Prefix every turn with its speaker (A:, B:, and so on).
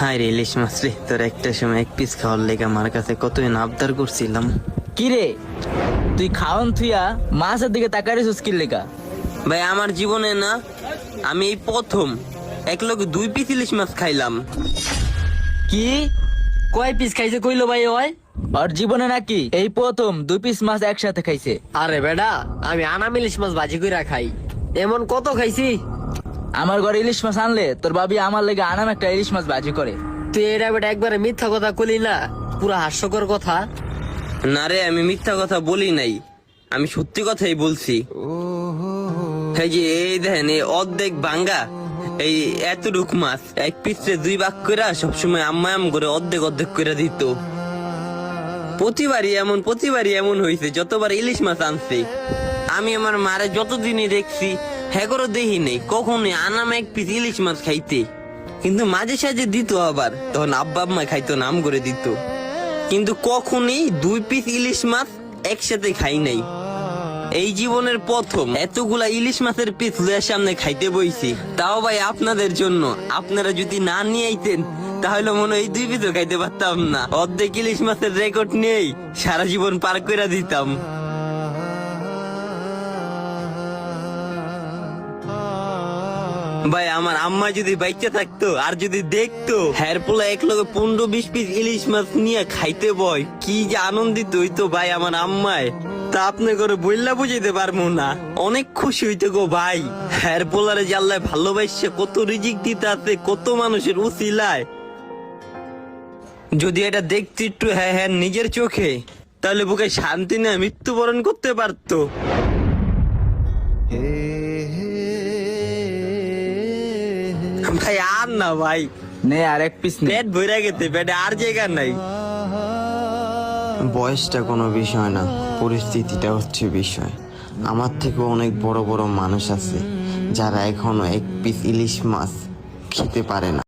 A: High রে ইলিশ মাছ রে, তোর একটা সময় এক পিস খাওয়ার লেগে আমার কাছে কতই না আবদার করছিলাম।
B: কি রে তুই খাওন থুইয়া মাছের দিকে তাকাই রেছিস কি লেগা?
A: ভাই আমার জীবনে না আমি এই প্রথম এক লোক 2 পিস ইলিশ মাছ খাইলাম।
B: কি
C: কয় পিস খাইছে কইলো ভাই ওই?
B: আর জীবনে নাকি এই প্রথম 2 পিস মাছ একসাথে খাইছে।
C: আরে বেডা, আমি আনাম ইলিশ মাছ ভাজি কইরা খাই, এমন কত খাইছি।
B: আমার ঘরে ইলিশ মাছ আনলে তোর ভাবি আমার লেগে আনাম একটা ইলিশ মাছ ভাজি করে।
C: তুই এটা বেটা একবারে মিথ্যা কথা কইলি না, পুরা হাস্যকর কথা।
A: না রে, আমি মিথ্যা কথা বলি নাই, আমি সত্যি কথাই বলছি। এই যে এই দেখেন এই অর্ধেক ভাঙ্গা এই এতটুক মাছ এক পিসে 2 ভাগ করে সবসময় আম্মা করে অর্ধেক অর্ধেক করে দিত। প্রতিবারই এমন হয়েছে যতবার ইলিশ মাছ আনছে। আমি আমার মারে যতদিনই দেখছি হ্যাগরও দেখি নেই কখনই আনাম এক পিস ইলিশ মাছ খাইতে, কিন্তু মাঝে সাঝে দিত, আবার তখন আব্বা আম্মা খাইতো নাম করে দিত, কিন্তু কখনই 2 পিস ইলিশ মাছ একসাথে খাই নাই। এই জীবনের প্রথম এতগুলা ইলিশ মাছের পিস লইয়ার সামনে খাইতে বইছি, তাও ভাই আপনাদের জন্য। আপনারা যদি না নিয়ে আইতেন তাহলে মনে হয় 2 পিসও খাইতে পারতাম না। অর্ধেক ইলিশ মাছের রেকর্ড নিয়েই সারা জীবন পার করে দিতাম। ভাই আমার আম্মা যদি বাইচা থাকতো আর যদি দেখতো হ্যার পোলা এক লগে 15-20 পিস ইলিশ মাছ নিয়ে খাইতে বয়, কি যে আনন্দিত হইতো ভাই আমার আম্মায়, তা আপনি করে বইলা বুঝাইতে পারবো না। অনেক খুশি হইতো গো ভাই। হ্যার পোলারে জাল্লায় ভালোবাসছে কত রিজিক দিতে আছে কত মানুষের উসিলায়। যদি এটা দেখতি একটু হ্যাঁ নিজের চোখে, তাহলে বুকে শান্তি নিয়ে মৃত্যুবরণ করতে পারতো। ভাই আর না ভাই,
B: নে আর এক পিস নে।
A: পেট ভরে গেছে, পেটে আর জায়গা নাই। বয়সটা কোনো বিষয় না, পরিস্থিতিটা হচ্ছে বিষয়। আমার থেকে অনেক বড় বড় মানুষ আছে যারা এখনো এক পিস ইলিশ মাছ খেতে পারে না।